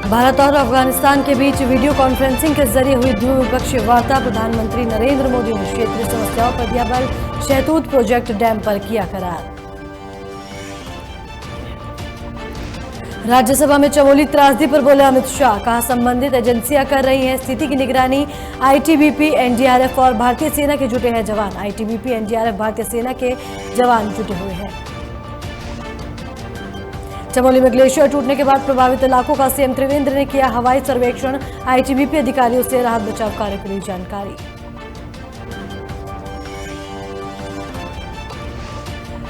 भारत और अफगानिस्तान के बीच video conferencing के जरिए हुई द्विपक्षीय वार्ता। प्रधानमंत्री नरेंद्र मोदी ने क्षेत्रीय समस्याओं पर दिया बल। शहतूत प्रोजेक्ट डैम पर किया करार। राज्यसभा में चमोली त्रासदी पर बोले अमित शाह। कहा संबंधित एजेंसियां कर रही हैं स्थिति की निगरानी। आईटीबीपी, एनडीआरएफ और भारतीय सेना के जुटे हैं जवान। आईटीबीपी, एनडीआरएफ, भारतीय सेना के जवान जुटे हुए हैं। चमोली में ग्लेशियर टूटने के बाद प्रभावित इलाकों का सीएम त्रिवेंद्र ने किया हवाई सर्वेक्षण। आईटीबीपी अधिकारियों से राहत बचाव कार्य की ली जानकारी।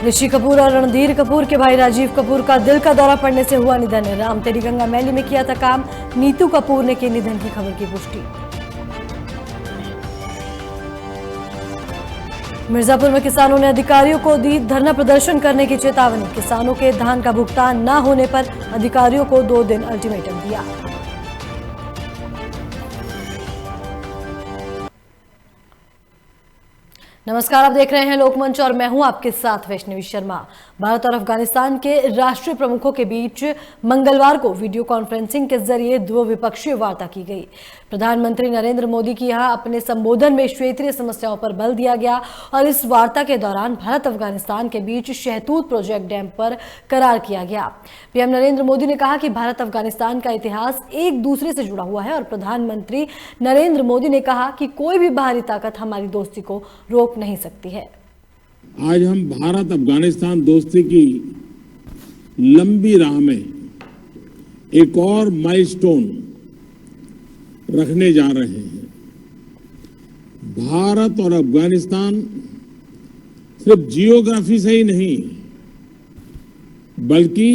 ऋषि कपूर और रणधीर कपूर के भाई राजीव कपूर का दिल का दौरा पड़ने से हुआ निधन। राम तेरी गंगा मैली में किया था काम। नीतू कपूर ने की निधन की खबर की पुष्टि। मिर्जापुर में किसानों ने अधिकारियों को दी धरना प्रदर्शन करने की चेतावनी। किसानों के धान का भुगतान न होने पर अधिकारियों को 2 दिन अल्टीमेटम दिया। नमस्कार, आप देख रहे हैं लोकमंच और मैं हूं आपके साथ वैष्णवी शर्मा। भारत और अफगानिस्तान के राष्ट्रीय प्रमुखों के बीच मंगलवार को वीडियो कॉन्फ्रेंसिंग के जरिए द्विपक्षीय वार्ता की गई। प्रधानमंत्री नरेंद्र मोदी की यहां अपने संबोधन में क्षेत्रीय समस्याओं पर बल दिया गया और इस वार्ता के दौरान भारत अफगानिस्तान के बीच शहतूत प्रोजेक्ट डैम पर करार किया गया। पीएम नरेंद्र मोदी ने कहा कि भारत अफगानिस्तान का इतिहास एक दूसरे से जुड़ा हुआ है और प्रधानमंत्री नरेंद्र मोदी ने कहा कि कोई भी बाहरी ताकत हमारी दोस्ती को रोक नहीं सकती है। आज हम भारत अफगानिस्तान दोस्ती की लंबी राह में एक और माइलस्टोन रखने जा रहे हैं। भारत और अफगानिस्तान सिर्फ जियोग्राफी से ही नहीं बल्कि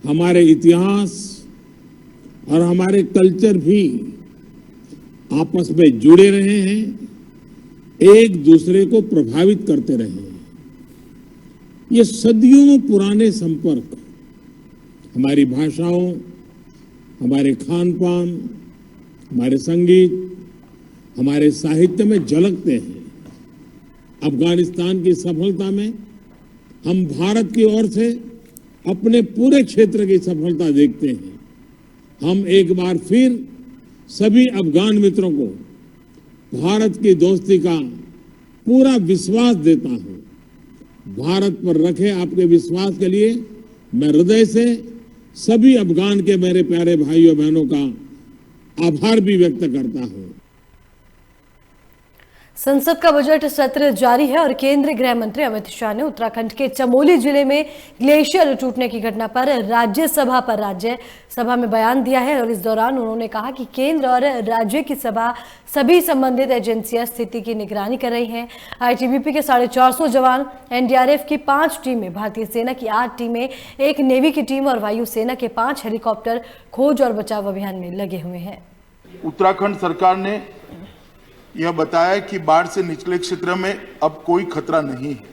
हमारे इतिहास और हमारे कल्चर भी आपस में जुड़े रहे हैं, एक दूसरे को प्रभावित करते रहे हैं। ये सदियों पुराने संपर्क हमारी भाषाओं, हमारे खान पान, हमारे संगीत, हमारे साहित्य में झलकते हैं। अफगानिस्तान की सफलता में हम भारत की ओर से अपने पूरे क्षेत्र की सफलता देखते हैं। हम एक बार फिर सभी अफगान मित्रों को भारत की दोस्ती का पूरा विश्वास देता हूं। भारत पर रखे आपके विश्वास के लिए मैं हृदय से सभी अफगान के मेरे प्यारे भाइयों बहनों का आभार भी व्यक्त करता हूं। संसद का बजट सत्र जारी है और केंद्रीय गृह मंत्री अमित शाह ने उत्तराखंड के चमोली जिले में ग्लेशियर टूटने की घटना पर राज्यसभा में बयान दिया है और इस दौरान उन्होंने कहा कि केंद्र और राज्य की सभी संबंधित एजेंसियां स्थिति की निगरानी कर रही हैं। आईटीबीपी के 450 जवान, एनडीआरएफ की 5 टीमें, भारतीय सेना की 8 टीमें, एक नेवी की टीम और वायु सेना के 5 हेलीकॉप्टर खोज और बचाव अभियान में लगे हुए हैं। उत्तराखंड सरकार ने यह बताया कि बाढ़ से निचले क्षेत्र में अब कोई खतरा नहीं है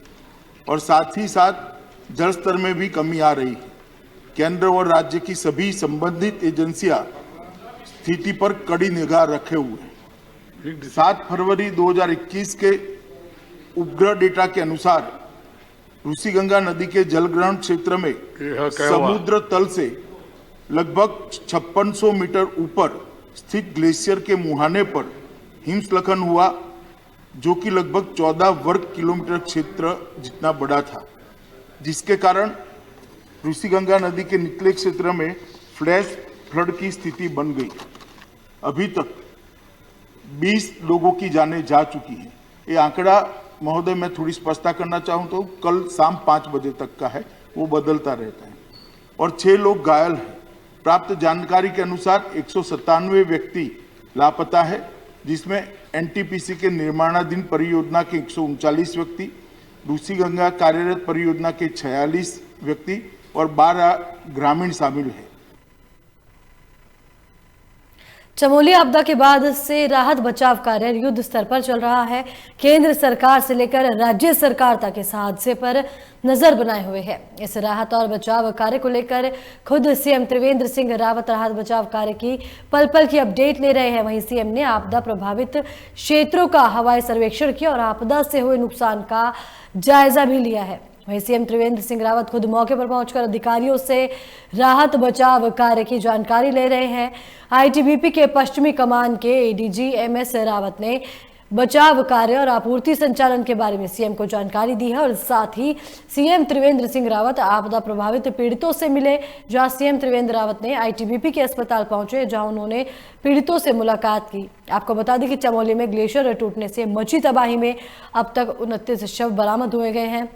और साथ ही साथ जल स्तर में भी कमी आ रही है। केंद्र और राज्य की सभी संबंधित एजेंसियां स्थिति पर कड़ी निगाह रखे हुए हैं। 7 फरवरी 2021 के उपग्रह डेटा के अनुसार ऋषिगंगा नदी के जलग्रहण क्षेत्र में समुद्र तल से लगभग 5600 मीटर ऊपर स्थित ग्लेशियर के मुहाने पर हिमस्खलन हुआ, जो कि लगभग 14 वर्ग किलोमीटर क्षेत्र जितना बड़ा था, जिसके कारण ऋषिगंगा नदी के निचले क्षेत्र में फ्लैश फ्लड की स्थिति बन गई। अभी तक 20 लोगों की जानें जा चुकी हैं। ये आंकड़ा महोदय मैं थोड़ी स्पष्टता करना चाहूँ तो कल शाम 5 बजे तक का है, वो बदलता रहता है और 6 लोग घायल हैं। प्राप्त जानकारी के अनुसार 197 व्यक्ति लापता है, जिसमें एनटीपीसी के निर्माणाधीन परियोजना के 139 व्यक्ति, ऋषिगंगा कार्यरत परियोजना के 46 व्यक्ति और 12 ग्रामीण शामिल हैं। चमोली आपदा के बाद से राहत बचाव कार्य युद्ध स्तर पर चल रहा है। केंद्र सरकार से लेकर राज्य सरकार तक इस हादसे पर नजर बनाए हुए है। इस राहत और बचाव कार्य को लेकर खुद सीएम त्रिवेंद्र सिंह रावत राहत बचाव कार्य की पल पल की अपडेट ले रहे हैं। वहीं सीएम ने आपदा प्रभावित क्षेत्रों का हवाई सर्वेक्षण किया और आपदा से हुए नुकसान का जायजा भी लिया है। वहीं सीएम त्रिवेंद्र सिंह रावत खुद मौके पर पहुंचकर अधिकारियों से राहत बचाव कार्य की जानकारी ले रहे हैं। आईटीबीपी के पश्चिमी कमान के एडीजी एमएस रावत ने बचाव कार्य और आपूर्ति संचालन के बारे में सीएम को जानकारी दी है और साथ ही सीएम त्रिवेंद्र सिंह रावत आपदा प्रभावित पीड़ितों से मिले, जहां सीएम त्रिवेंद्र रावत ने आईटीबीपी के अस्पताल पहुंचे, जहां उन्होंने पीड़ितों से मुलाकात की। आपको बता दें कि चमोली में ग्लेशियर टूटने से मची तबाही में अब तक 29 शव बरामद हुए गए हैं।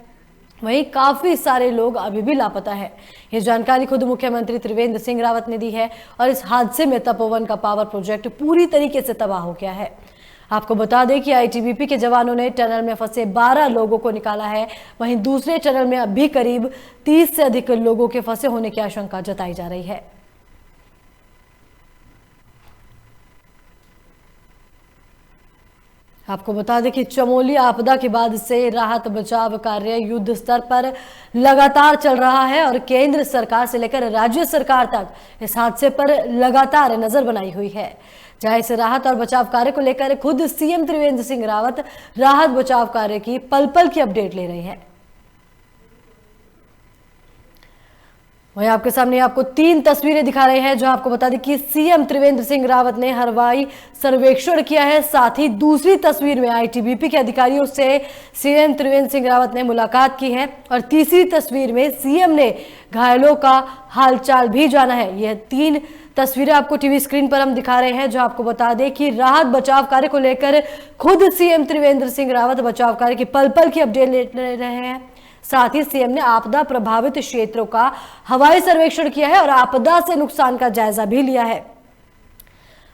वहीं काफी सारे लोग अभी भी लापता है। ये जानकारी खुद मुख्यमंत्री त्रिवेंद्र सिंह रावत ने दी है और इस हादसे में तपोवन का पावर प्रोजेक्ट पूरी तरीके से तबाह हो गया है। आपको बता दें कि आईटीबीपी के जवानों ने टनल में फंसे 12 लोगों को निकाला है। वहीं दूसरे टनल में अब भी करीब 30 से अधिक लोगों के फंसे होने की आशंका जताई जा रही है। आपको बता दें कि चमोली आपदा के बाद से राहत बचाव कार्य युद्ध स्तर पर लगातार चल रहा है और केंद्र सरकार से लेकर राज्य सरकार तक इस हादसे पर लगातार नजर बनाई हुई है। जहां इस राहत और बचाव कार्य को लेकर खुद सीएम त्रिवेंद्र सिंह रावत राहत बचाव कार्य की पल पल की अपडेट ले रहे हैं। वहीं आपके सामने आपको 3 तस्वीरें दिखा रहे हैं, जो आपको बता दें कि सीएम त्रिवेंद्र सिंह रावत ने हवाई सर्वेक्षण किया है। साथ ही दूसरी तस्वीर में आईटीबीपी के अधिकारियों से सीएम त्रिवेंद्र सिंह रावत ने मुलाकात की है और तीसरी तस्वीर में सीएम ने घायलों का हालचाल भी जाना है। यह 3 तस्वीरें आपको टीवी स्क्रीन पर हम दिखा रहे हैं, जो आपको बता दें कि राहत बचाव कार्य को लेकर खुद सीएम त्रिवेंद्र सिंह रावत बचाव कार्य की पल पल की अपडेट ले रहे हैं। साथ ही सीएम ने आपदा प्रभावित क्षेत्रों का हवाई सर्वेक्षण किया है और आपदा से नुकसान का जायजा भी लिया है।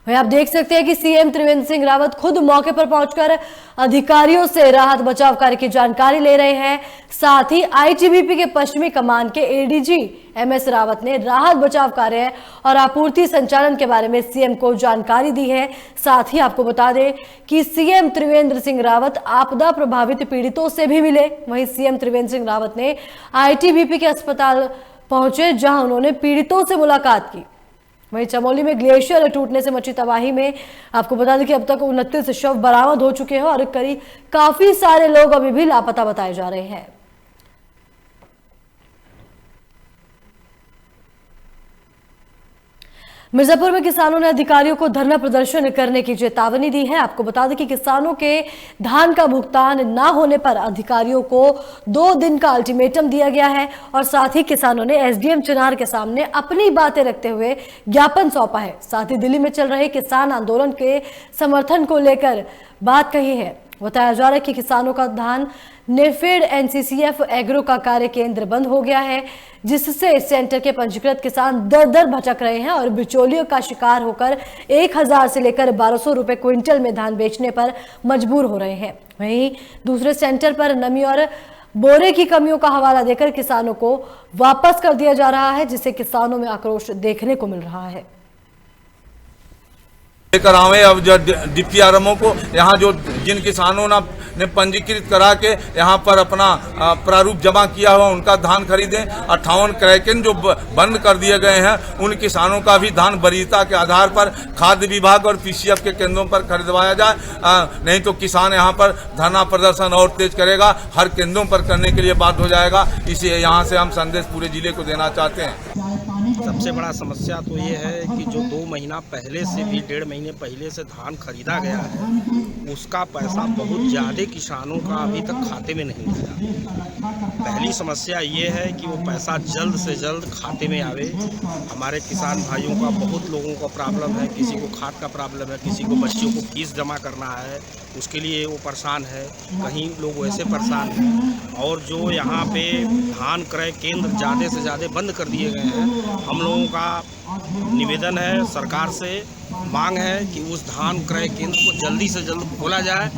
वहीं आप देख सकते हैं कि सीएम त्रिवेंद्र सिंह रावत खुद मौके पर पहुंचकर अधिकारियों से राहत बचाव कार्य की जानकारी ले रहे हैं। साथ ही आईटीबीपी के पश्चिमी कमान के एडीजी एमएस रावत ने राहत बचाव कार्य और आपूर्ति संचालन के बारे में सीएम को जानकारी दी है। साथ ही आपको बता दें कि सीएम त्रिवेंद्र सिंह रावत आपदा प्रभावित पीड़ितों से भी मिले। वहीं सीएम त्रिवेंद्र सिंह रावत ने आईटीबीपी के अस्पताल पहुंचे, जहां उन्होंने पीड़ितों से मुलाकात की। वहीं चमोली में ग्लेशियर टूटने से मची तबाही में आपको बता दें कि अब तक 29 शव बरामद हो चुके हैं और काफी सारे लोग अभी भी लापता बताए जा रहे हैं। मिर्जापुर में किसानों ने अधिकारियों को धरना प्रदर्शन करने की चेतावनी दी है। आपको बता दें कि किसानों के धान का भुगतान ना होने पर अधिकारियों को 2 दिन का अल्टीमेटम दिया गया है और साथ ही किसानों ने एसडीएम चिनार के सामने अपनी बातें रखते हुए ज्ञापन सौंपा है। साथ ही दिल्ली में चल रहे किसान आंदोलन के समर्थन को लेकर बात कही है। बताया जा रहा है कि किसानों का धान नेफेड एनसीसीएफ एग्रो का कार्य केंद्र बंद हो गया है, जिससे सेंटर के पंजीकृत किसान दर दर भटक रहे हैं और बिचौलियों का शिकार होकर 1000 से लेकर 1200 रुपए क्विंटल में धान बेचने पर मजबूर हो रहे हैं। वहीं दूसरे सेंटर पर नमी और बोरे की कमियों का हवाला देकर किसानों को वापस कर दिया जा रहा है, जिससे किसानों में आक्रोश देखने को मिल रहा है। लेकर आवे अब जो डीपीआरएमओ को यहाँ जो जिन किसानों ने पंजीकृत करा के यहाँ पर अपना प्रारूप जमा किया हुआ उनका धान खरीदें। 58 क्रैकन जो बंद कर दिए गए हैं उन किसानों का भी धान वरीयता के आधार पर खाद्य विभाग और पीसीएफ के केंद्रों पर खरीदवाया जाए, नहीं तो किसान यहाँ पर धरना प्रदर्शन और तेज करेगा, हर केंद्रों पर करने के लिए बाध्य हो जाएगा। इसे यहाँ से हम संदेश पूरे जिले को देना चाहते हैं। सबसे बड़ा समस्या तो ये है कि जो 2 महीना पहले से भी 1.5 महीने पहले से धान खरीदा गया है, उसका पैसा बहुत ज़्यादा किसानों का अभी तक खाते में नहीं गया। पहली समस्या ये है कि वो पैसा जल्द से जल्द खाते में आवे। हमारे किसान भाइयों का बहुत लोगों का प्रॉब्लम है, किसी को खाद का प्रॉब्लम है, किसी को बच्चों को फीस जमा करना है, उसके लिए वो परेशान है, कहीं लोग वैसे परेशान हैं। और जो यहाँ पे धान क्रय केंद्र ज़्यादा से ज़्यादा बंद कर दिए गए हैं, हम लोगों का निवेदन है, सरकार से मांग है कि उस धान क्रय केंद्र को जल्दी से जल्द खोला जाए।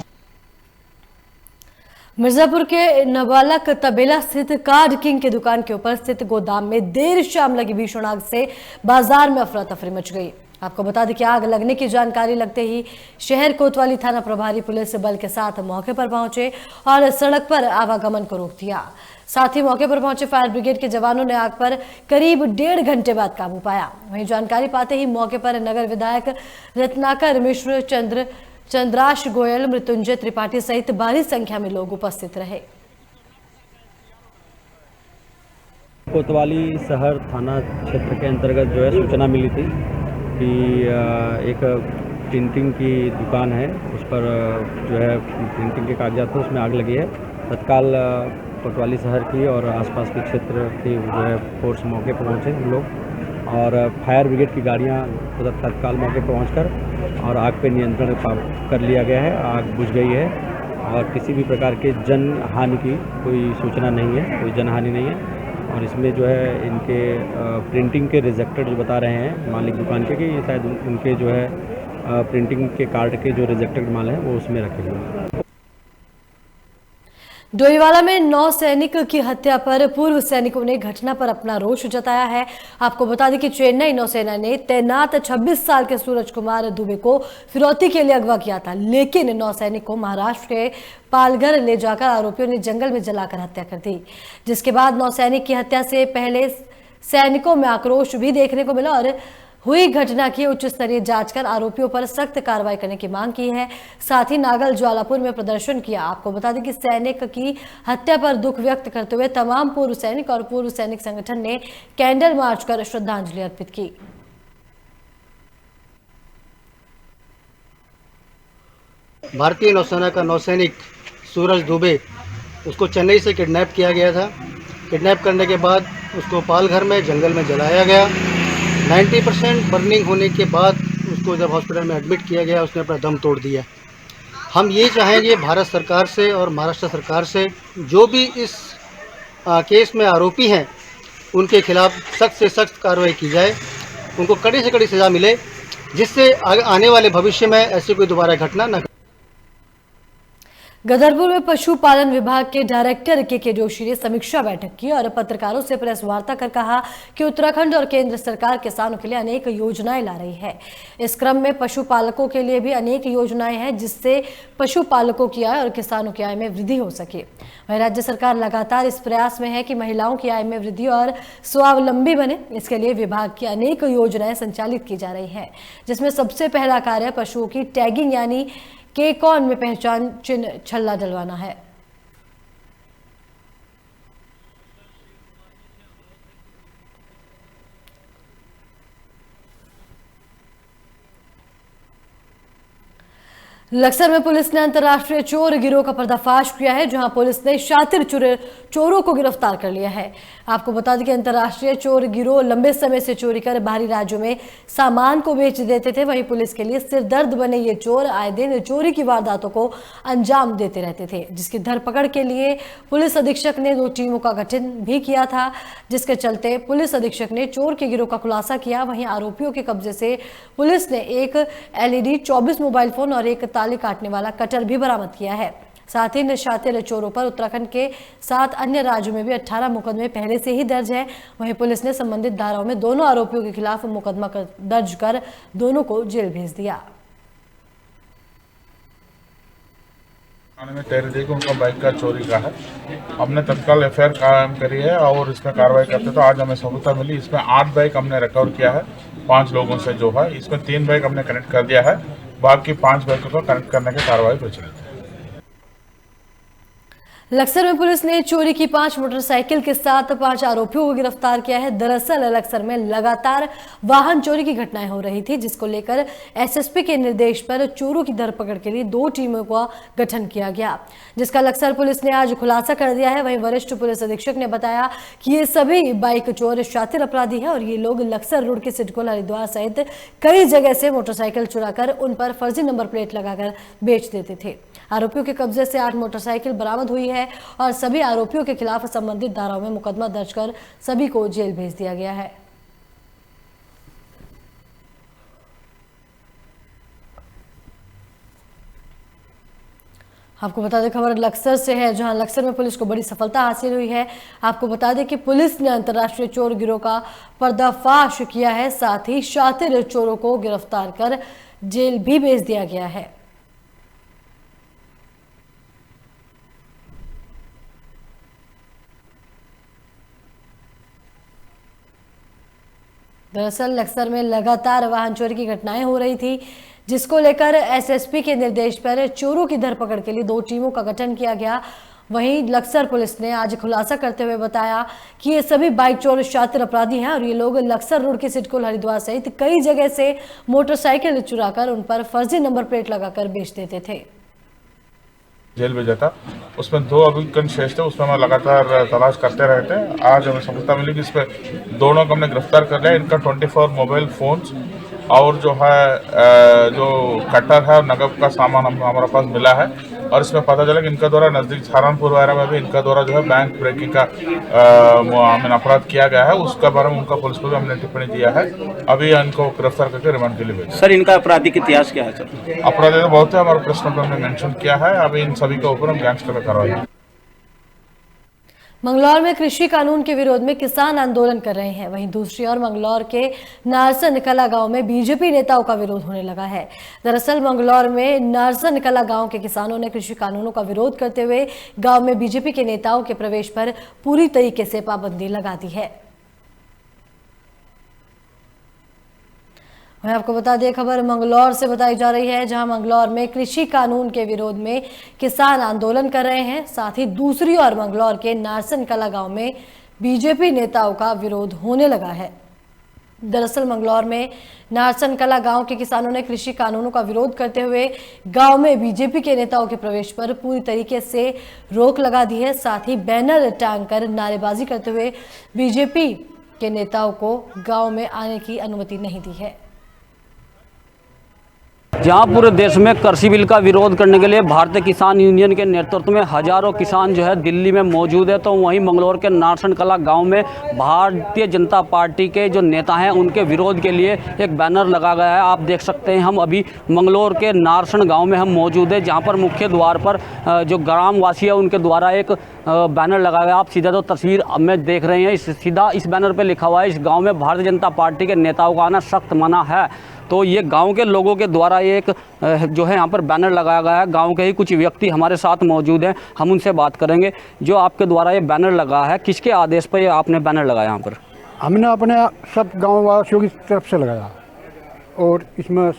मिर्जापुर के नवालक तबेला स्थित कार्ड किंग की दुकान के ऊपर स्थित गोदाम में देर शाम लगी भीषण आग से बाजार में अफरा तफरी मच गई। आपको बता दें कि आग लगने की जानकारी लगते ही शहर कोतवाली थाना प्रभारी पुलिस बल के साथ मौके पर पहुंचे और सड़क पर आवागमन को रोक दिया। साथ ही मौके पर पहुंचे फायर ब्रिगेड के जवानों ने आग पर करीब 1.5 घंटे बाद काबू पाया। वहीं जानकारी पाते ही मौके पर नगर विधायक रत्नाकर मिश्र, चंद्राश गोयल, मृत्युंजय त्रिपाठी सहित भारी संख्या में लोग उपस्थित रहे। कोतवाली शहर थाना क्षेत्र के अंतर्गत जो है सूचना मिली थी कि एक प्रिंटिंग की दुकान है, उस पर जो है प्रिंटिंग के कागजात थे, उसमें आग लगी है। तत्काल कोतवाली शहर की और आसपास के क्षेत्र की जो है फोर्स मौके पर पहुँचे हम लोग, और फायर ब्रिगेड की गाड़ियाँ तत्काल मौके पर पहुँचकर और आग पे नियंत्रण कर लिया गया है। आग बुझ गई है और किसी भी प्रकार के जन हानि की कोई सूचना नहीं है, कोई जन हानि नहीं है। और इसमें जो है इनके प्रिंटिंग के रिजेक्टेड जो बता रहे हैं मालिक दुकान के, कि ये शायद उनके जो है प्रिंटिंग के कार्ड के जो रिजेक्टेड माल है वो उसमें रखे हुए हैं। डोईवाला में 9 सैनिक की हत्या पर पूर्व सैनिकों ने घटना पर अपना रोष जताया है। आपको बता दें कि चेन्नई नौसेना ने तैनात 26 साल के सूरज कुमार दुबे को फिरौती के लिए अगवा किया था, लेकिन नौसैनिक को महाराष्ट्र के पालघर ले जाकर आरोपियों ने जंगल में जलाकर हत्या कर दी। जिसके बाद नौसैनिक की हत्या से पहले सैनिकों में आक्रोश भी देखने को मिला और हुई घटना की उच्च स्तरीय जांच कर आरोपियों पर सख्त कार्रवाई करने की मांग की है। साथ ही नागल ज्वालापुर में प्रदर्शन किया। आपको बता दें कि सैनिक की हत्या पर दुख व्यक्त करते हुए तमाम पूर्व सैनिक और पूर्व सैनिक संगठन ने कैंडल मार्च कर श्रद्धांजलि अर्पित की। भारतीय नौसेना का नौसैनिक सूरज दुबे, उसको चेन्नई से किडनैप किया गया था। किडनैप करने के बाद उसको पालघर में जंगल में जलाया गया। 90% बर्निंग होने के बाद उसको जब हॉस्पिटल में एडमिट किया गया, उसने अपना दम तोड़ दिया। हम ये चाहेंगे भारत सरकार से और महाराष्ट्र सरकार से, जो भी इस केस में आरोपी हैं उनके खिलाफ सख्त से सख्त कार्रवाई की जाए, उनको कड़ी से कड़ी सज़ा मिले, जिससे आने वाले भविष्य में ऐसी कोई दोबारा घटना न। गदरपुर में पशुपालन विभाग के डायरेक्टर के जोशी ने समीक्षा बैठक की और पत्रकारों से प्रेस वार्ता कर कहा कि उत्तराखंड और केंद्र सरकार किसानों के लिए अनेक योजनाएं ला रही है। इस क्रम में पशुपालकों के लिए भी अनेक योजनाएं हैं, जिससे पशुपालकों की आय और किसानों की आय में वृद्धि हो सके। वहीं राज्य सरकार लगातार इस प्रयास में है कि महिलाओं की आय में वृद्धि और स्वावलंबी बने। इसके लिए विभाग की अनेक योजनाएं संचालित की जा रही है, जिसमें सबसे पहला कार्य पशुओं की टैगिंग यानी केकॉन में पहचान चिन्ह छल्ला डलवाना है। लक्सर में पुलिस ने अंतर्राष्ट्रीय चोर गिरोह का पर्दाफाश किया है, जहां पुलिस ने शातिर चोरों को गिरफ्तार कर लिया है। आपको बता दें कि अंतर्राष्ट्रीय चोर गिरोह लंबे समय से चोरी कर बाहरी राज्यों में सामान को बेच देते थे। वहीं पुलिस के लिए सिरदर्द बने ये चोर आए दिन चोरी की वारदातों को अंजाम देते रहते थे, जिसकी धरपकड़ के लिए पुलिस अधीक्षक ने 2 टीमों का गठन भी किया था, जिसके चलते पुलिस अधीक्षक ने चोर के गिरोह का खुलासा किया। वहीं आरोपियों के कब्जे से पुलिस ने एक LED 24 मोबाइल फोन और एक ताली काटने वाला कटर भी बरामद किया है। साथ ही इन शातिर चोरों पर उत्तराखंड के 7 अन्य राज्यों में भी 18 मुकदमे पहले से ही दर्ज हैं। वहीं पुलिस ने संबंधित धाराओं में दोनों आरोपियों के खिलाफ मुकदमा दर्ज कर दोनों को जेल भेज दिया। थाने में 13 देखो उनका बाइक का चोरी का है। हमने तत्काल FIR कायम करी है और इसमें कार्रवाई करते तो आज हमें सबूता मिली। इसमें 8 बाइक हमने रिकवर किया है 5 लोगों से जो है। इसमें 3 बाइक हमने कनेक्ट कर दिया है, बाकी 5 बाइकों को कनेक्ट करने की कार्रवाई प्रचलित है। लक्सर में पुलिस ने चोरी की 5 मोटरसाइकिल के साथ 5 आरोपियों को गिरफ्तार किया है। दरअसल लक्सर में लगातार वाहन चोरी की घटनाएं हो रही थी, जिसको लेकर SSP के निर्देश पर चोरों की धरपकड़ के लिए 2 टीमों का गठन किया गया, जिसका लक्सर पुलिस ने आज खुलासा कर दिया है। वहीं वरिष्ठ पुलिस अधीक्षक ने बताया कि ये सभी बाइक चोर शातिर अपराधी है और ये लोग लक्सर रोड के सिडकुल हरिद्वार सहित कई जगह से मोटरसाइकिल चुराकर उन पर फर्जी नंबर प्लेट लगाकर बेच देते थे। आरोपियों के कब्जे से 8 मोटरसाइकिल बरामद हुई है और सभी आरोपियों के खिलाफ संबंधित धाराओं में मुकदमा दर्ज कर सभी को जेल भेज दिया गया है। आपको बता दें खबर लक्सर से है, जहां लक्सर में पुलिस को बड़ी सफलता हासिल हुई है। आपको बता दें कि पुलिस ने अंतर्राष्ट्रीय चोर गिरोह का पर्दाफाश किया है, साथ ही शातिर चोरों को गिरफ्तार कर जेल भी भेज दिया गया है। दरअसल लक्सर में लगातार वाहन चोरी की घटनाएं हो रही थी, जिसको लेकर SSP के निर्देश पर चोरों की धरपकड़ के लिए 2 टीमों का गठन किया गया। वहीं लक्सर पुलिस ने आज खुलासा करते हुए बताया कि ये सभी बाइक चोर शातिर अपराधी हैं और ये लोग लक्सर रोड के सिडकुल हरिद्वार सहित कई जगह से मोटरसाइकिल चुराकर उन पर फर्जी नंबर प्लेट लगाकर बेच देते थे। जेल भेजा था, उसमें 2 अभियुक्त शेष थे, उसमें हम लगातार तलाश करते रहे थे। आज हमें सफलता मिली कि इसमें दोनों को हमने गिरफ्तार कर लिया। इनका 24 मोबाइल फोन्स और जो है जो कटर है और नगद का सामान हमारे पास मिला है। और इसमें पता चला कि इनका द्वारा नज़दीक सहारनपुर वगैरह में भी इनका द्वारा जो है बैंक ब्रेकिंग का अपराध किया गया है। उसके बारे में उनका पुलिस को भी हमने टिप्पणी दिया है। अभी इनको गिरफ्तार करके रिमांड के लिए भेजा। सर, इनका आपराधिक इतिहास क्या है सर? अपराधी तो बहुत है, हमारे प्रेस नोट में हमने मेंशन किया है। अभी इन सभी के ऊपर हम गैंगस्टर में कार्रवाई। मंगलौर में कृषि कानून के विरोध में किसान आंदोलन कर रहे हैं। वहीं दूसरी ओर मंगलौर के नारसन कला गांव में बीजेपी नेताओं का विरोध होने लगा है। दरअसल मंगलौर में नारसन कला गांव के किसानों ने कृषि कानूनों का विरोध करते हुए गांव में बीजेपी के नेताओं के प्रवेश पर पूरी तरीके से पाबंदी लगा दी है। मैं आपको बता दें, खबर मंगलौर से बताई जा रही है, जहां मंगलौर में कृषि कानून के विरोध में किसान आंदोलन कर रहे हैं। साथ ही दूसरी ओर मंगलौर के नारसन कला गांव में बीजेपी नेताओं का विरोध होने लगा है। दरअसल मंगलौर में नारसन कला गांव के किसानों ने कृषि कानूनों का विरोध करते हुए गांव में बीजेपी के नेताओं के प्रवेश पर पूरी तरीके से रोक लगा दी है। साथ ही बैनर टांग कर नारेबाजी करते हुए बीजेपी के नेताओं को गाँव में आने की अनुमति नहीं दी है। जहां पूरे देश में कृषि बिल का विरोध करने के लिए भारतीय किसान यूनियन के नेतृत्व में हजारों किसान जो है दिल्ली में मौजूद है, तो वहीं मंगलौर के नारसन कला गांव में भारतीय जनता पार्टी के जो नेता हैं उनके विरोध के लिए एक बैनर लगा गया है। आप देख सकते हैं, हम अभी मंगलौर के नारसन गांव में हम मौजूद है, जहां पर मुख्य द्वार पर जो ग्रामवासी है उनके द्वारा एक बैनर लगा गया। आप सीधा तो तस्वीर में देख रहे हैं, सीधा इस बैनर पर लिखा हुआ है, इस गाँव में भारतीय जनता पार्टी के नेताओं का आना सख्त मना है। तो ये गांव के लोगों के द्वारा एक जो है यहाँ पर बैनर लगाया गया है। गांव के ही कुछ व्यक्ति हमारे साथ मौजूद हैं, हम उनसे बात करेंगे। जो आपके द्वारा ये बैनर लगा है, किसके आदेश पर ये आपने बैनर लगाया यहाँ पर? हमने अपने सब गांव वासियों की तरफ से लगाया और इसमें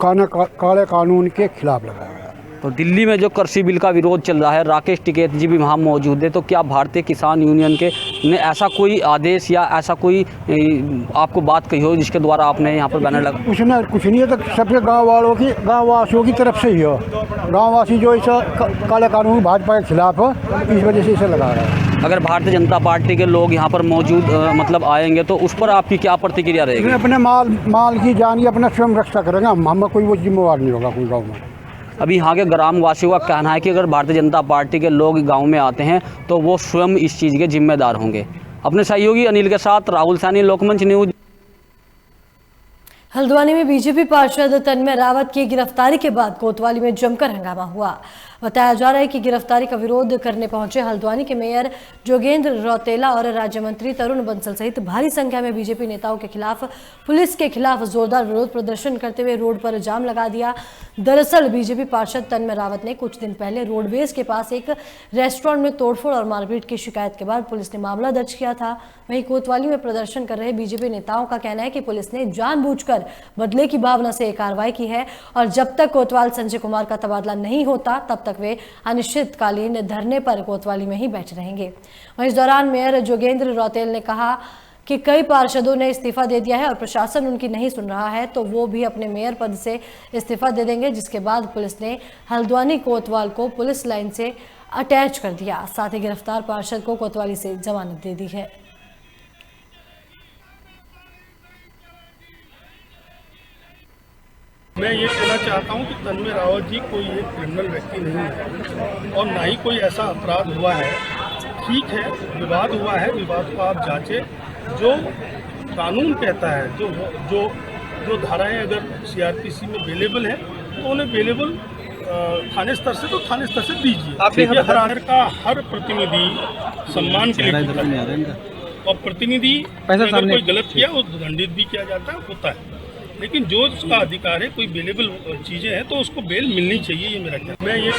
काले कानून के खिलाफ लगाया गया। तो दिल्ली में जो कृषि बिल का विरोध चल रहा है, राकेश टिकैत जी भी वहाँ मौजूद है, तो क्या भारतीय किसान यूनियन के ने ऐसा कोई आदेश या ऐसा कोई आपको बात कही हो जिसके द्वारा आपने यहाँ पर बैनर लगा? उसने कुछ नहीं है, तो सबके गाँव वासियों की तरफ से ही हो। गाँव वासी जो इस काले कानून भाजपा के खिलाफ हो, इस वजह से इसे लगा रहा है। अगर भारतीय जनता पार्टी के लोग यहाँ पर मौजूद मतलब आएंगे तो उस पर आपकी क्या प्रतिक्रिया रहेगी? अपने माल की जान की अपना स्वयं रक्षा करेंगे, हम कोई वो जिम्मेवार नहीं होगा कोई गाँव में। अभी यहाँ के ग्रामवासियों का कहना है कि अगर भारतीय जनता पार्टी के लोग गांव में आते हैं तो वो स्वयं इस चीज़ के जिम्मेदार होंगे। अपने सहयोगी अनिल के साथ राहुल सैनी, लोकमंच न्यूज। हल्द्वानी में बीजेपी पार्षद तन्मय रावत की गिरफ्तारी के बाद कोतवाली में जमकर हंगामा हुआ। बताया जा रहा है कि गिरफ्तारी का विरोध करने पहुंचे हल्द्वानी के मेयर जोगेंद्र रौतेला और राज्य मंत्री तरुण बंसल सहित भारी संख्या में बीजेपी नेताओं के खिलाफ पुलिस के खिलाफ जोरदार विरोध प्रदर्शन करते हुए रोड पर जाम लगा दिया। दरअसल बीजेपी पार्षद तन्मय रावत ने कुछ दिन पहले रोडवेज के पास एक रेस्टोरेंट में तोड़फोड़ और मारपीट की शिकायत के बाद पुलिस ने मामला दर्ज किया था। वहीं कोतवाली में प्रदर्शन कर रहे बीजेपी नेताओं का कहना है कि पुलिस ने जानबूझकर बदले की भावना से कार्रवाई की है और जब तक कोतवाल संजय कुमार का तबादला नहीं होता तब तक वे अनिश्चितकालीन धरने पर कोतवाली में ही बैठे रहेंगे। वहीं इस दौरान मेयर जोगेंद्र रौतेल ने कहा कि कई पार्षदों ने इस्तीफा दे दिया है और प्रशासन उनकी नहीं सुन रहा है, तो वो भी अपने मेयर पद से इस्तीफा दे देंगे। जिसके बाद पुलिस ने हल्द्वानी कोतवाल को पुलिस लाइन से अटैच कर दिया। साथ ही गिरफ्तार पार्षद को कोतवाली से जमानत दे दी है। मैं ये कहना चाहता हूँ कि तन्मय रावत जी कोई एक क्रिमिनल व्यक्ति नहीं है और ना ही कोई ऐसा अपराध हुआ है। ठीक है, विवाद हुआ है, विवाद को आप जांचें। जो कानून कहता है, जो धाराएं अगर सीआरपीसी में अवेलेबल है तो उन्हें अवेलेबल थाने स्तर से तो थाने स्तर से दीजिए। हर का हर प्रतिनिधि सम्मान के लिए और प्रतिनिधि अगर कोई गलत किया वो दंडित भी किया जाता है, होता है। लेकिन जो उसका अधिकार है, कोई बेलेबल चीजें हैं तो उसको बेल मिलनी चाहिए, ये मेरा कहना है। मैं ये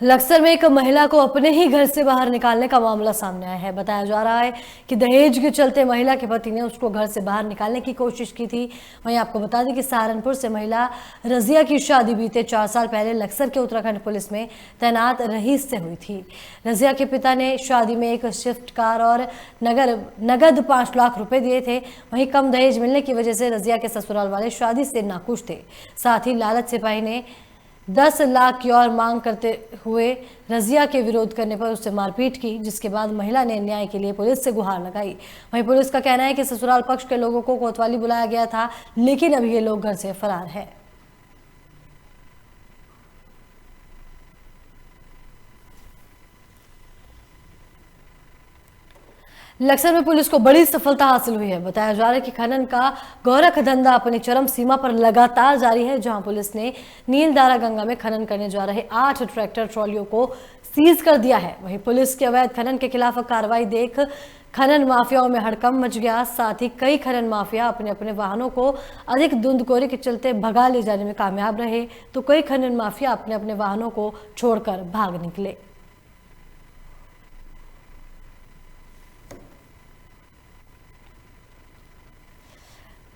लक्सर में एक महिला को अपने ही घर से बाहर निकालने का मामला सामने आया है। बताया जा रहा है कि दहेज के चलते महिला के पति ने उसको घर से बाहर निकालने की कोशिश की थी। वहीं आपको बता दें कि सहारनपुर से महिला रजिया की शादी बीते 4 साल पहले लक्सर के उत्तराखंड पुलिस में तैनात रईस से हुई थी। रजिया के पिता ने शादी में एक स्विफ्ट कार और नगद 5 लाख रुपए दिए थे। वहीं कम दहेज मिलने की वजह से रजिया के ससुराल वाले शादी से नाखुश थे। साथ ही लालच सिपाही ने 10 लाख की और मांग करते हुए रजिया के विरोध करने पर उससे मारपीट की, जिसके बाद महिला ने न्याय के लिए पुलिस से गुहार लगाई। वहीं पुलिस का कहना है कि ससुराल पक्ष के लोगों को कोतवाली बुलाया गया था, लेकिन अभी ये लोग घर से फरार है। लक्सर में पुलिस को बड़ी सफलता हासिल हुई है। बताया जा रहा है कि खनन का गौरख धंधा अपनी चरम सीमा पर लगातार जारी है, जहां पुलिस ने नीलदारा गंगा में खनन करने जा रहे 8 ट्रैक्टर ट्रॉलियों को सीज कर दिया है। वहीं पुलिस के अवैध खनन के खिलाफ कार्रवाई देख खनन माफियाओं में हड़कंप मच गया। साथ ही कई खनन माफिया अपने अपने वाहनों को अधिक धुंधकोरे के चलते भगा ले जाने में कामयाब रहे, तो कई खनन माफिया अपने अपने वाहनों को छोड़कर भाग निकले।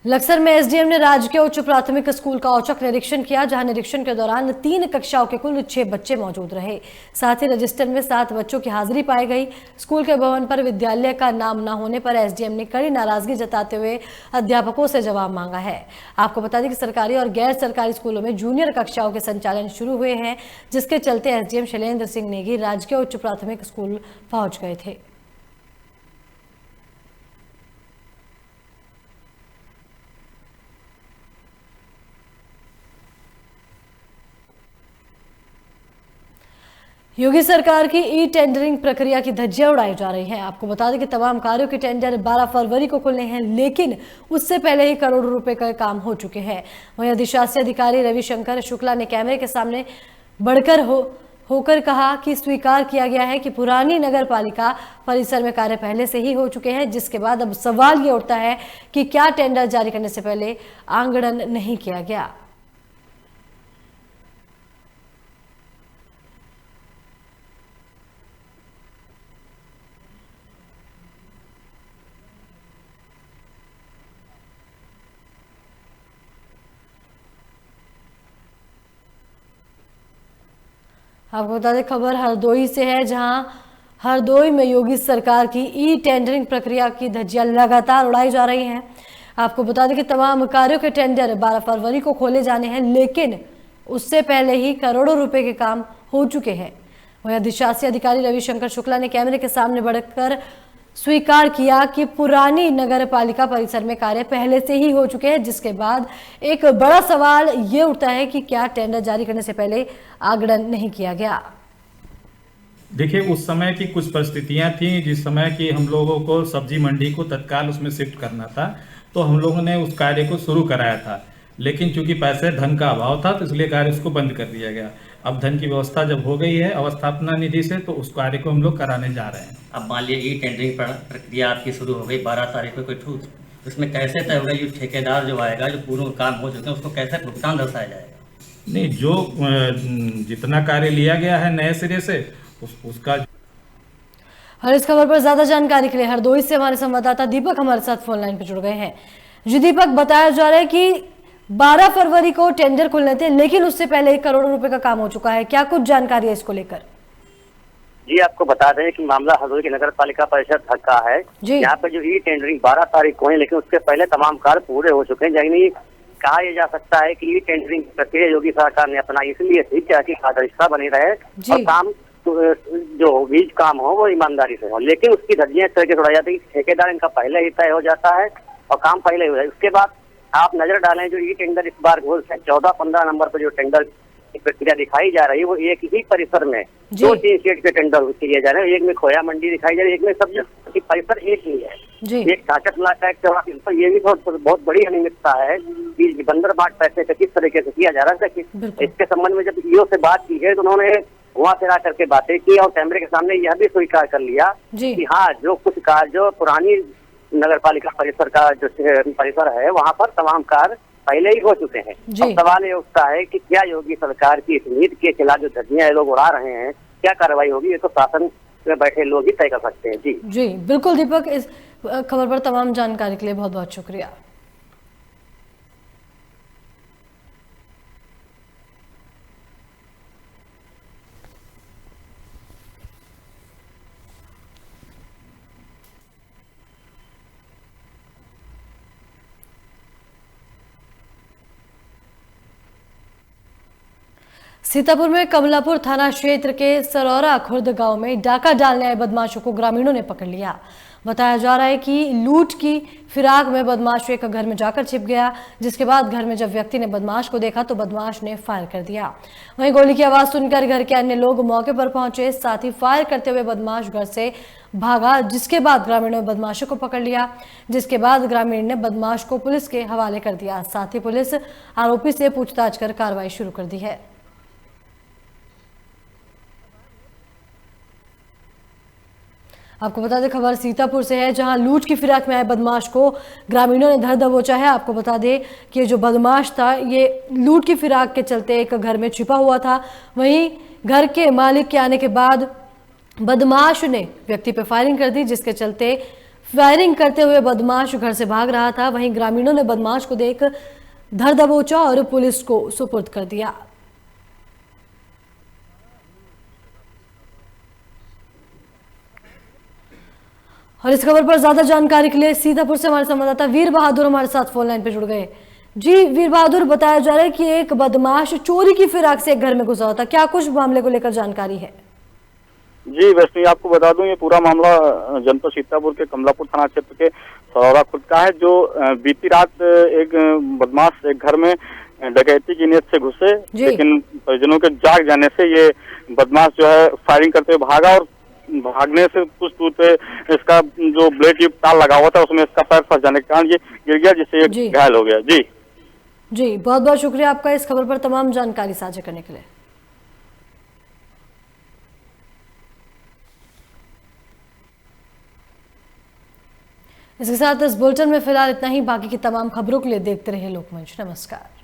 लक्सर में एसडीएम ने राजकीय उच्च प्राथमिक स्कूल का औचक निरीक्षण किया, जहां निरीक्षण के दौरान 3 कक्षाओं के कुल 6 बच्चे मौजूद रहे। साथ ही रजिस्टर में 7 बच्चों की हाजिरी पाई गई। स्कूल के भवन पर विद्यालय का नाम न होने पर एसडीएम ने कड़ी नाराजगी जताते हुए अध्यापकों से जवाब मांगा है। आपको बता दें कि सरकारी और गैर सरकारी स्कूलों में जूनियर कक्षाओं के संचालन शुरू हुए हैं, जिसके चलते एसडीएम शैलेंद्र सिंह नेगी राजकीय उच्च प्राथमिक स्कूल पहुंच गए थे। योगी सरकार की ई टेंडरिंग प्रक्रिया की धज्जियां उड़ाई जा रही हैं। आपको बता दें कि तमाम कार्यों के टेंडर 12 फरवरी को खुलने हैं, लेकिन उससे पहले ही करोड़ों रुपए का काम हो चुके हैं। वहीं अधिशासी अधिकारी रविशंकर शुक्ला ने कैमरे के सामने बढ़कर होकर कहा कि स्वीकार किया गया है कि पुरानी नगर पालिका परिसर में कार्य पहले से ही हो चुके हैं, जिसके बाद अब सवाल ये उठता है कि क्या टेंडर जारी करने से पहले आंगड़न नहीं किया गया। आपको बता दें खबर हरदोई से है, जहां हरदोई में योगी सरकार की ई टेंडरिंग प्रक्रिया की धज्जियां लगातार उड़ाई जा रही हैं। आपको बता दें कि तमाम कार्यों के टेंडर 12 फरवरी को खोले जाने हैं, लेकिन उससे पहले ही करोड़ों रुपए के काम हो चुके हैं। वहीं अधिशासी अधिकारी रविशंकर शुक्ला ने कैमरे के सामने बढ़कर स्वीकार किया कि पुरानी नगर पालिका परिसर में कार्य पहले से ही हो चुके हैं, जिसके बाद एक बड़ा सवाल ये उठता है कि क्या टेंडर जारी करने से पहले आगड़न नहीं किया गया। देखिए, उस समय की कुछ परिस्थितियां थी, जिस समय की हम लोगों को सब्जी मंडी को तत्काल उसमें शिफ्ट करना था, तो हम लोगों ने उस कार्य को शुरू कराया था, लेकिन चूंकि पैसे धन का अभाव था तो इसलिए कार्य उसको बंद कर दिया गया। अब धन की व्यवस्था जब हो गई है अवस्थापना निधि से, तो उस कार्य को हम लोग कराने जा रहे हैं। अब मान लीजिए ई टेंडरिंग प्रक्रिया आपकी शुरू हो गई 12 तारीख को, कोई उसमें कैसे तय होगा, जो ठेकेदार जो आएगा, जो पूर्ण काम हो चुके हैं, उसको कैसे भुगतान दर्शाया जाएगा? नहीं, जो जितना कार्य लिया गया है नए सिरे से उसका। और इस खबर पर ज्यादा जानकारी के लिए हरदोई से हमारे संवाददाता दीपक हमारे साथ फोन लाइन पर जुड़ गए हैं। जी दीपक, बताया जा रहा है कि 12 फरवरी को टेंडर खुलने थे, लेकिन उससे पहले 1 करोड़ रुपए का काम हो चुका है। क्या कुछ जानकारी है इसको लेकर? जी, आपको बता दें कि मामला हरदोई की नगर पालिका परिषद का है। यहाँ पे जो ई टेंडरिंग 12 तारीख को है, लेकिन उसके पहले तमाम कार्य पूरे हो चुके हैं। यानी कहा यह जा सकता है कि ई टेंडरिंग प्रक्रिया योगी सरकार ने अपना इसलिए थी ताकि पारदर्शिता बनी रहे और काम जो बीज काम हो वो ईमानदारी से हो। लेकिन उसकी धज्जियां इस तरह से उड़ाई जाती है कि ठेकेदार इनका पहले ही तय हो जाता है और काम पहले ही हो जाता है। उसके बाद आप नजर डालें, जो ई टेंडर इस बार 14-15 नंबर पर जो टेंडर की प्रक्रिया दिखाई जा रही है, वो एक ही परिसर में 2-3 सेट के टेंडर किए जा रहे हैं। एक में खोया मंडी दिखाई जा रही है, एक में सब्जी परिसर एक ही है। एक 66 लाख का 84 पर ये भी बहुत बड़ी अनियमितता है कि बंदर बाट पैसे का किस तरीके से किया जा रहा है। इसके संबंध में जब ईओ से बात की है तो उन्होंने वहां से ला करके बातें की और कैमरे के सामने यह भी स्वीकार कर लिया कि हाँ, जो कुछ कार्य जो पुरानी नगर पालिका परिसर का जो परिसर है वहां पर तमाम कार्य पहले ही हो चुके हैं। अब सवाल ये उठता है कि क्या योगी सरकार की इस नीति के खिलाफ जो धज्जियां लोग उड़ा रहे हैं, क्या कार्रवाई होगी, ये तो शासन में बैठे लोग ही तय कर सकते हैं। जी बिल्कुल दीपक, इस खबर पर तमाम जानकारी के लिए बहुत बहुत शुक्रिया। सीतापुर में कमलापुर थाना क्षेत्र के सरौरा खुर्द गांव में डाका डालने आए बदमाशों को ग्रामीणों ने पकड़ लिया। बताया जा रहा है कि लूट की फिराक में बदमाश एक घर में जाकर छिप गया, जिसके बाद घर में जब व्यक्ति ने बदमाश को देखा तो बदमाश ने फायर कर दिया। वहीं गोली की आवाज सुनकर घर के अन्य लोग मौके पर पहुंचे, साथ ही फायर करते हुए बदमाश घर से भागा, जिसके बाद ग्रामीणों ने बदमाशों को पकड़ लिया, जिसके बाद ग्रामीण ने बदमाश को पुलिस के हवाले कर दिया। साथ ही पुलिस आरोपी से पूछताछ कर कार्रवाई शुरू कर दी है। आपको बता दें खबर सीतापुर से है, जहां लूट की फिराक में आए बदमाश को ग्रामीणों ने धर दबोचा है। आपको बता दें कि जो बदमाश था ये लूट की फिराक के चलते एक घर में छिपा हुआ था। वहीं घर के मालिक के आने के बाद बदमाश ने व्यक्ति पर फायरिंग कर दी, जिसके चलते फायरिंग करते हुए बदमाश घर से भाग रहा था। वहीं ग्रामीणों ने बदमाश को देख धर दबोचा और पुलिस को सुपुर्द कर दिया। और इस खबर पर ज्यादा जानकारी के लिए सीतापुर से हमारे संवाददाता वीर बहादुर हमारे साथ फोन लाइन पे जुड़ गए। जी वीर बहादुर, बताया जा रहा है कि एक बदमाश चोरी की फिराक से एक घर में घुसा था, क्या कुछ मामले को लेकर जानकारी है? जी वैष्णवी, आपको बता दूं ये पूरा मामला जनपद सीतापुर के कमलापुर थाना क्षेत्र के सरौरा खुर्द का है। जो बीती रात एक बदमाश एक घर में डकैती की नीयत से घुसे, लेकिन परिजनों के जाग जाने से ये बदमाश जो है फायरिंग करते हुए भागा और भागने से कुछ दूर पे इसका जो ब्लेड की तार लगा हुआ था उसमें इसका पैर फंस जाने के कारण ये गिर गया, जिससे ये घायल हो गया। जी बहुत बहुत शुक्रिया आपका इस खबर पर तमाम जानकारी साझा करने के लिए। इसके साथ इस बुलेटिन में फिलहाल इतना ही। बाकी की तमाम खबरों के लिए देखते रहिए लोकमंच। नमस्कार।